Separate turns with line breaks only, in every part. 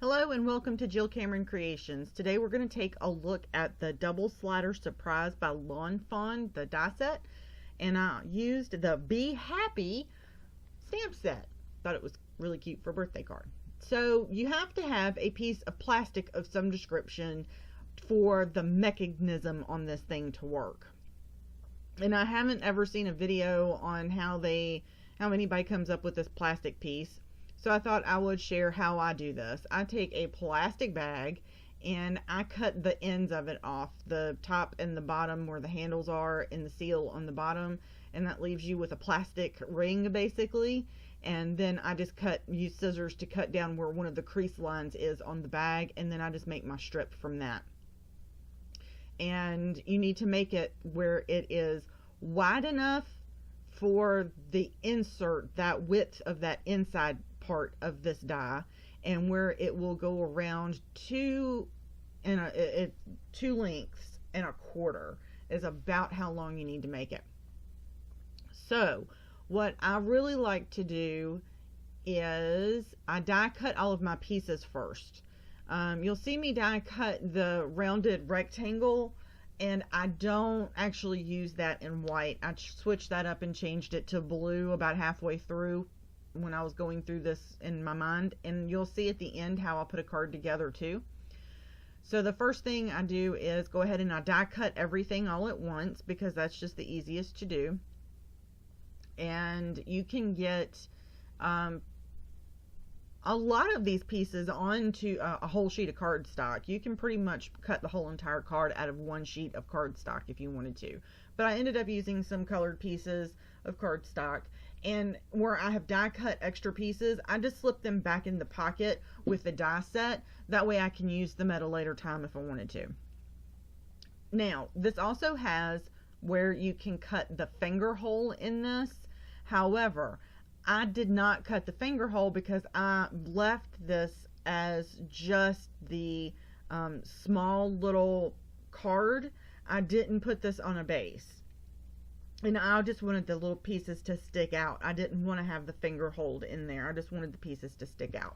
Hello and welcome to Jill Cameron Creations. Today we're going to take a look at the Double Slider Surprise by Lawn Fawn, the die set. And I used the Be Happy stamp set. Thought it was really cute for a birthday card. So you have to have a piece of plastic of some description for the mechanism on this thing to work. And I haven't ever seen a video on how anybody comes up with this plastic piece. So I thought I would share how I do this. I take a plastic bag and I cut the ends of it off, the top and the bottom where the handles are and the seal on the bottom, and that leaves you with a plastic ring basically. And then I just use scissors to cut down where one of the crease lines is on the bag, and then I just make my strip from that. And you need to make it where it is wide enough for the insert, that width of that inside part of this die, and where it will go around two lengths and a quarter is about how long you need to make it. So what I really like to do is I die cut all of my pieces first. You'll see me die cut the rounded rectangle, and I don't actually use that in white. I switched that up and changed it to blue about halfway through when I was going through this in my mind, and you'll see at the end how I'll put a card together too. So the first thing I do is go ahead and I die cut everything all at once, because that's just the easiest to do. And you can get a lot of these pieces onto a whole sheet of cardstock. You can pretty much cut the whole entire card out of one sheet of cardstock if you wanted to, but I ended up using some colored pieces of cardstock. And where I have die cut extra pieces, I just slip them back in the pocket with the die set. That way I can use them at a later time if I wanted to. Now, this also has where you can cut the finger hole in this. However, I did not cut the finger hole because I left this as just the small little card. I didn't put this on a base. And I just wanted the little pieces to stick out. I didn't want to have the finger hold in there. I just wanted the pieces to stick out.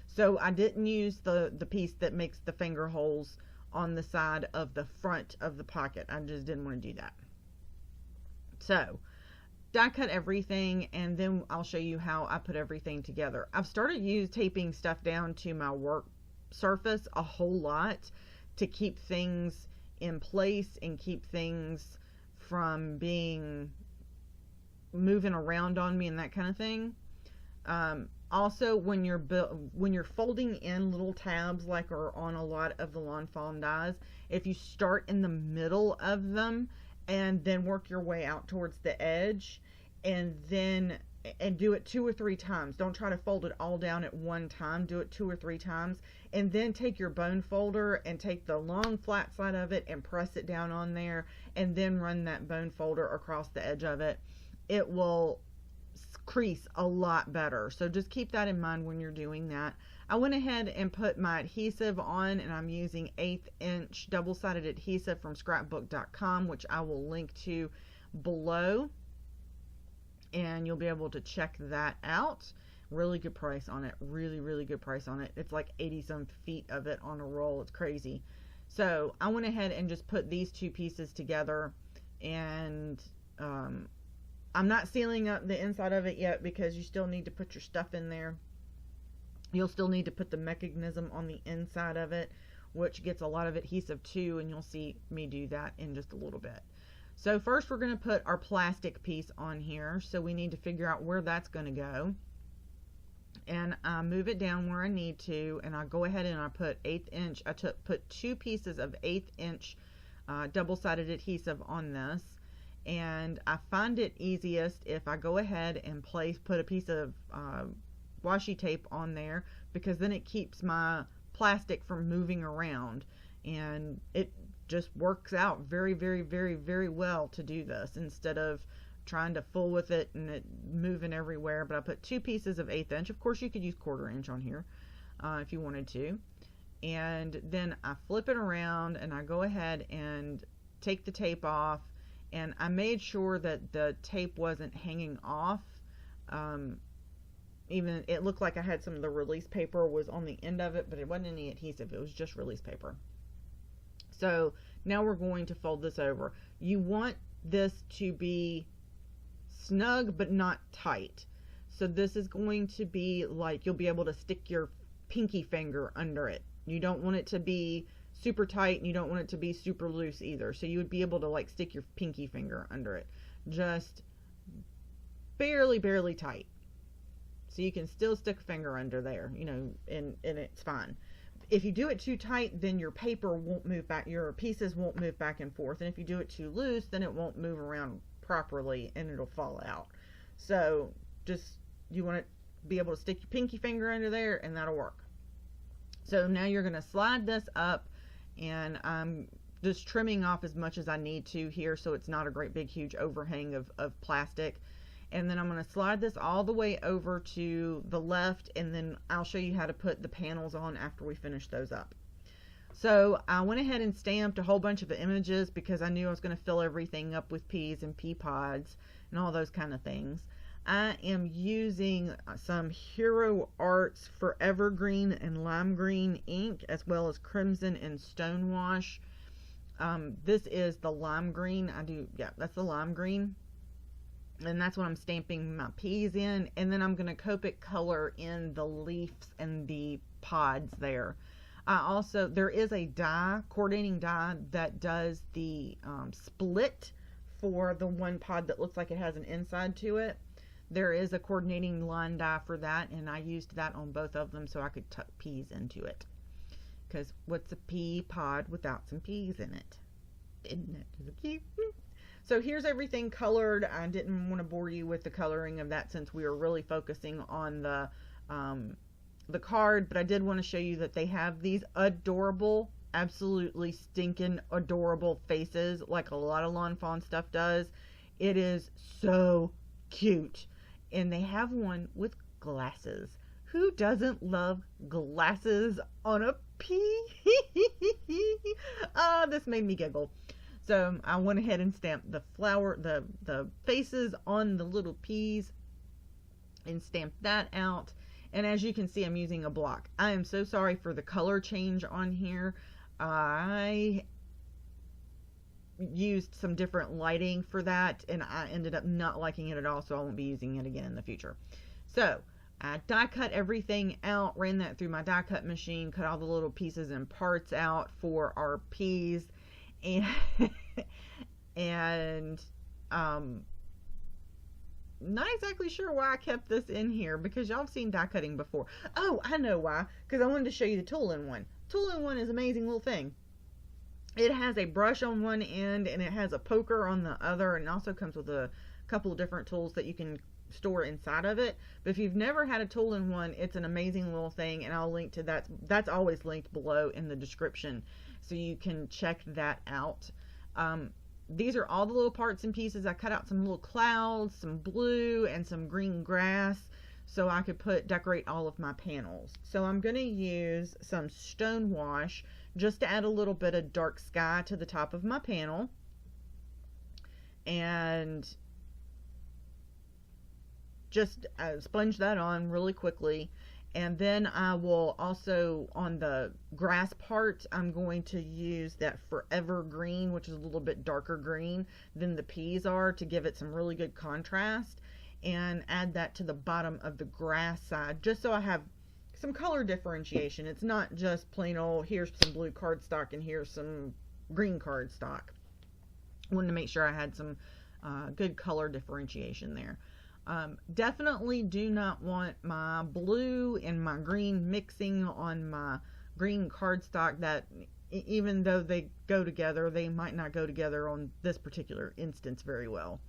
So I didn't use the piece that makes the finger holes on the side of the front of the pocket. I just didn't want to do that. So die cut everything, and then I'll show you how I put everything together. I've started taping stuff down to my work surface a whole lot to keep things in place and keep things from moving around on me and that kind of thing. Also, when you're folding in little tabs like are on a lot of the Lawn Fawn dies, if you start in the middle of them and then work your way out towards the edge, and do it 2 or 3 times. Don't try to fold it all down at one time. Do it 2 or 3 times, and then take your bone folder and take the long flat side of it and press it down on there, and then run that bone folder across the edge of it. It will crease a lot better. So just keep that in mind when you're doing that. I went ahead and put my adhesive on, and I'm using 1/8 inch double-sided adhesive from scrapbook.com, which I will link to below, and you'll be able to check that out. Really good price on it. Really good price on it. It's like 80 some feet of it on a roll. It's crazy. So I went ahead and just put these 2 pieces together, and I'm not sealing up the inside of it yet because you still need to put your stuff in there. You'll still need to put the mechanism on the inside of it, which gets a lot of adhesive too, and you'll see me do that in just a little bit. So first we're going to put our plastic piece on here, so we need to figure out where that's going to go. And I move it down where I need to, and I go ahead and I put 1/8 inch, put 2 pieces of 1/8 inch double-sided adhesive on this. And I find it easiest if I go ahead and put a piece of washi tape on there, because then it keeps my plastic from moving around, and it just works out very well to do this instead of trying to fool with it and it moving everywhere. But I put 2 pieces of 1/8 inch. Of course you could use 1/4 inch on here if you wanted to. And then I flip it around and I go ahead and take the tape off, and I made sure that the tape wasn't hanging off even it looked like I had some of the release paper was on the end of it, but it wasn't any adhesive. It was just release paper. So now we're going to fold this over. You want this to be snug but not tight. So this is going to be like you'll be able to stick your pinky finger under it. You don't want it to be super tight and you don't want it to be super loose either. So you would be able to like stick your pinky finger under it. Just barely tight. So you can still stick a finger under there, you know, and it's fine. If you do it too tight, then your paper won't move back, your pieces won't move back and forth. And if you do it too loose, then it won't move around properly and it'll fall out. So just, you want to be able to stick your pinky finger under there and that'll work. So now you're going to slide this up, and I'm just trimming off as much as I need to here so it's not a great big huge overhang of plastic. And then I'm going to slide this all the way over to the left, and then I'll show you how to put the panels on after we finish those up. So I went ahead and stamped a whole bunch of images because I knew I was going to fill everything up with peas and pea pods and all those kind of things. I am using some Hero Arts Forever Green and Lime Green ink, as well as Crimson and Stonewash. This is the lime green. That's the lime green. And that's what I'm stamping my peas in. And then I'm going to Copic color in the leaves and the pods there. There is a die, coordinating die, that does the split for the one pod that looks like it has an inside to it. There is a coordinating line die for that, and I used that on both of them so I could tuck peas into it. Because what's a pea pod without some peas in it? Isn't that cute? So here's everything colored. I didn't want to bore you with the coloring of that since we were really focusing on the card, but I did want to show you that they have these adorable, absolutely stinking adorable faces like a lot of Lawn Fawn stuff does. It is so cute. And they have one with glasses. Who doesn't love glasses on a pea? This made me giggle. So I went ahead and stamped the flower, the faces on the little peas, and stamped that out. And as you can see, I'm using a block. I am so sorry for the color change on here. I used some different lighting for that, and I ended up not liking it at all, so I won't be using it again in the future. So I die cut everything out, ran that through my die cut machine, cut all the little pieces and parts out for our peas, and not exactly sure why I kept this in here, because y'all have seen die cutting before. Oh, I know why, because I wanted to show you the tool-in-one. Tool-in-one is an amazing little thing. It has a brush on one end and it has a poker on the other, and it also comes with a couple of different tools that you can store inside of it. But if you've never had a tool-in-one, it's an amazing little thing, and I'll link to that. That's always linked below in the description, so you can check that out. These are all the little parts and pieces. I cut out some little clouds, some blue, and some green grass so I could decorate all of my panels. So I'm going to use some Stonewash just to add a little bit of dark sky to the top of my panel, and just sponge that on really quickly. And then I will also, on the grass part, I'm going to use that Forever Green, which is a little bit darker green than the peas are, to give it some really good contrast, and add that to the bottom of the grass side, just so I have some color differentiation. It's not just plain old, here's some blue cardstock and here's some green cardstock. I wanted to make sure I had some good color differentiation there. Definitely do not want my blue and my green mixing on my green cardstock. That, even though they go together, they might not go together on this particular instance very well.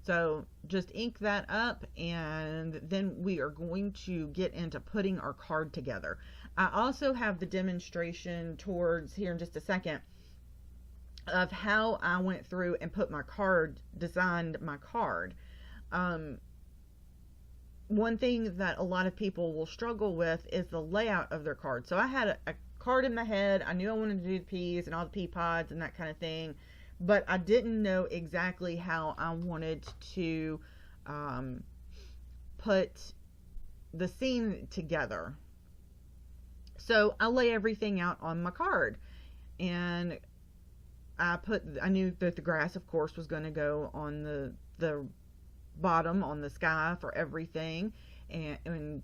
So just ink that up, and then we are going to get into putting our card together. I also have the demonstration towards here in just a second of how I went through and designed my card. One thing that a lot of people will struggle with is the layout of their card. So I had a card in my head. I knew I wanted to do the peas and all the pea pods and that kind of thing, but I didn't know exactly how I wanted to put the scene together. So I lay everything out on my card, and I knew that the grass, of course, was going to go on the bottom, on the sky for everything, and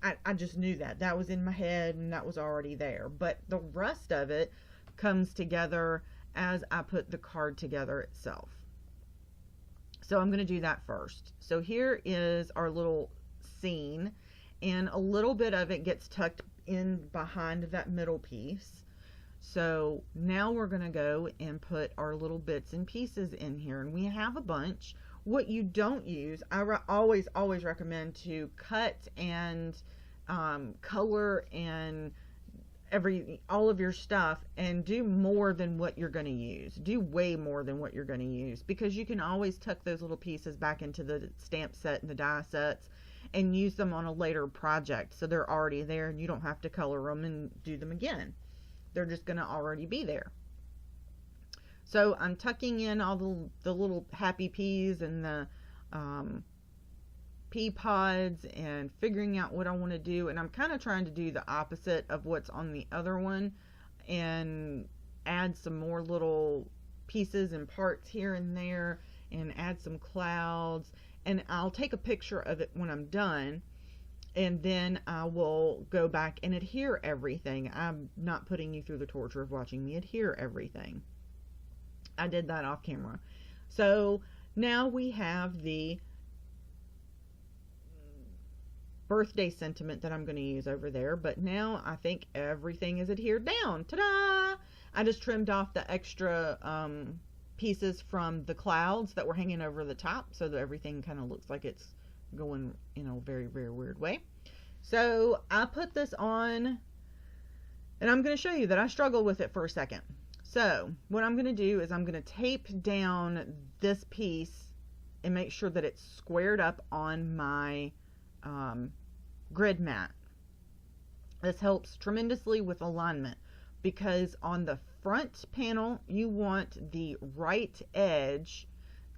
I just knew that was in my head, and that was already there. But the rest of it comes together as I put the card together itself. So I'm going to do that first. So here is our little scene, and a little bit of it gets tucked in behind that middle piece. So now we're going to go and put our little bits and pieces in here, and we have a bunch. What you don't use, I always recommend to cut and color and all of your stuff, and do more than what you're going to use. Do way more than what you're going to use, because you can always tuck those little pieces back into the stamp set and the die sets and use them on a later project, so they're already there and you don't have to color them and do them again. They're just going to already be there. So I'm tucking in all the little happy peas and the pea pods, and figuring out what I want to do. And I'm kind of trying to do the opposite of what's on the other one, and add some more little pieces and parts here and there, and add some clouds. And I'll take a picture of it when I'm done, and then I will go back and adhere everything. I'm not putting you through the torture of watching me adhere everything. I did that off camera. So now we have the birthday sentiment that I'm going to use over there, but now I think everything is adhered down. Ta-da! I just trimmed off the extra pieces from the clouds that were hanging over the top, so that everything kind of looks like it's going in a very, very weird way. So I put this on, and I'm going to show you that I struggled with it for a second. So what I'm going to do is I'm going to tape down this piece and make sure that it's squared up on my grid mat. This helps tremendously with alignment, because on the front panel you want the right edge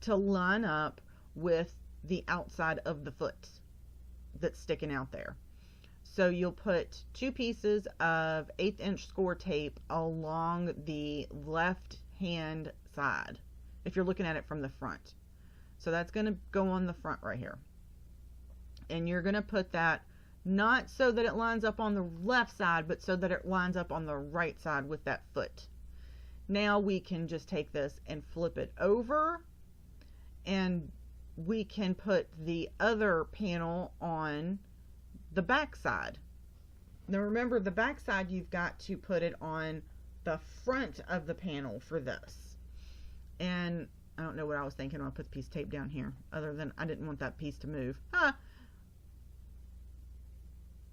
to line up with the outside of the foot that's sticking out there. So you'll put 2 pieces of 1/8 inch score tape along the left hand side if you're looking at it from the front. So that's going to go on the front right here, and you're going to put that not so that it lines up on the left side, but so that it lines up on the right side with that foot. Now we can just take this and flip it over, and we can put the other panel on the back side. Now remember, the back side, you've got to put it on the front of the panel for this. And I don't know what I was thinking when I put the piece of tape down here, other than I didn't want that piece to move.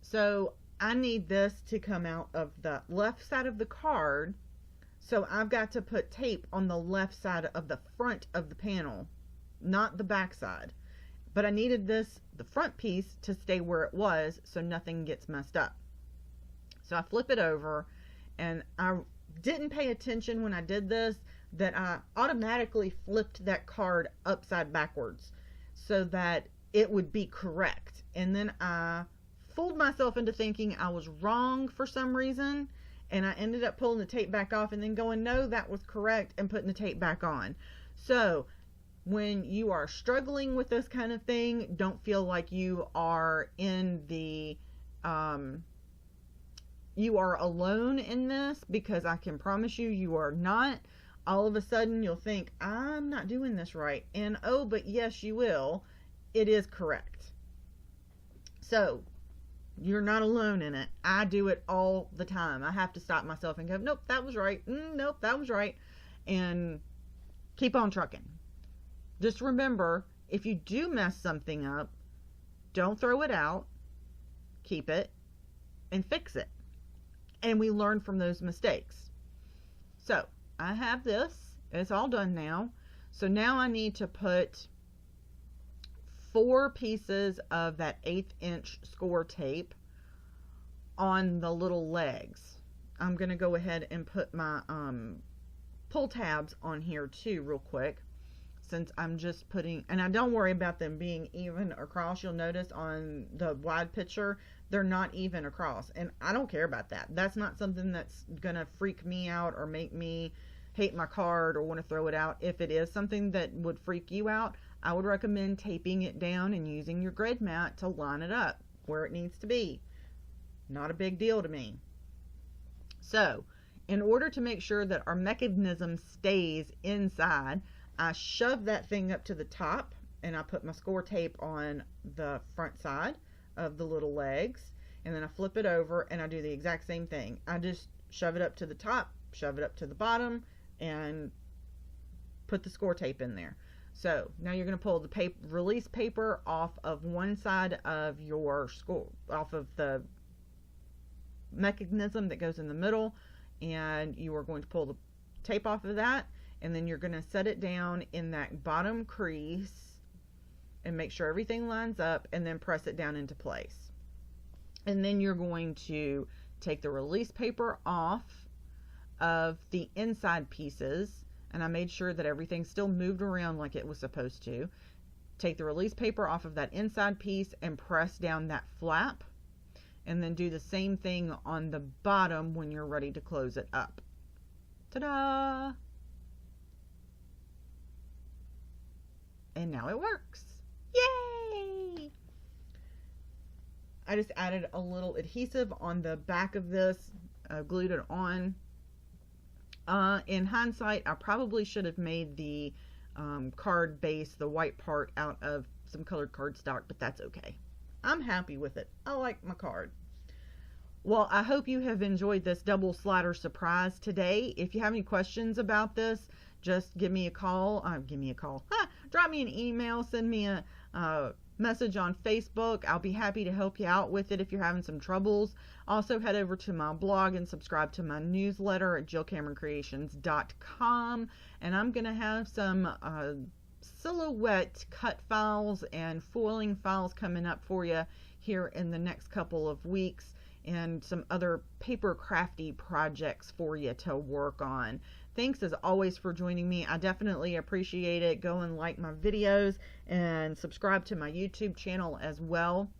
So I need this to come out of the left side of the card, so I've got to put tape on the left side of the front of the panel, not the back side. But I needed the front piece to stay where it was, so nothing gets messed up. So I flip it over, and I didn't pay attention when I did this that I automatically flipped that card upside backwards so that it would be correct. And then I fooled myself into thinking I was wrong for some reason, and I ended up pulling the tape back off and then going, no, that was correct, and putting the tape back on. So when you are struggling with this kind of thing, don't feel like you are in the you are alone in this, because I can promise you, you are not. All of a sudden you'll think, I'm not doing this right, and oh, but yes, you will. It is correct. So you're not alone in it. I do it all the time. I have to stop myself and go, nope, that was right. Nope, that was right. And keep on trucking. Just remember, if you do mess something up, don't throw it out. Keep it and fix it. And we learn from those mistakes. So I have this. It's all done now. So now I need to put 4 pieces of that 1/8 inch score tape on the little legs. I'm going to go ahead and put my pull tabs on here too real quick. since I'm just putting, and I don't worry about them being even across. You'll notice on the wide picture, they're not even across, and I don't care about that. That's not something that's gonna freak me out or make me hate my card or want to throw it out. If it is something that would freak you out, I would recommend taping it down and using your grid mat to line it up where it needs to be. Not a big deal to me. So, in order to make sure that our mechanism stays inside, I shove that thing up to the top and I put my score tape on the front side of the little legs, and then I flip it over and I do the exact same thing. I just shove it up to the top, shove it up to the bottom, and put the score tape in there. So now you're going to pull the release paper off of one side of your score, off of the mechanism that goes in the middle, and you are going to pull the tape off of that, and then you're going to set it down in that bottom crease and make sure everything lines up, and then press it down into place. And then you're going to take the release paper off of the inside pieces, and I made sure that everything still moved around like it was supposed to. Take the release paper off of that inside piece and press down that flap, and then do the same thing on the bottom when you're ready to close it up. Ta-da! And now it works. Yay! I just added a little adhesive on the back of this, glued it on. In hindsight, I probably should have made the card base, the white part, out of some colored cardstock, but that's okay. I'm happy with it. I like my card. Well, I hope you have enjoyed this double slider surprise today. If you have any questions about this, just give me a call. Drop me an email, send me a message on Facebook. I'll be happy to help you out with it if you're having some troubles. Also, head over to my blog and subscribe to my newsletter at jillcameroncreations.com. And I'm going to have some silhouette cut files and foiling files coming up for you here in the next couple of weeks, and some other paper crafty projects for you to work on. Thanks as always for joining me. I definitely appreciate it. Go and like my videos and subscribe to my YouTube channel as well,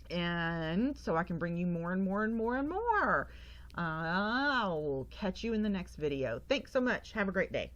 and so I can bring you more and more and more and more. I'll catch you in the next video. Thanks so much. Have a great day.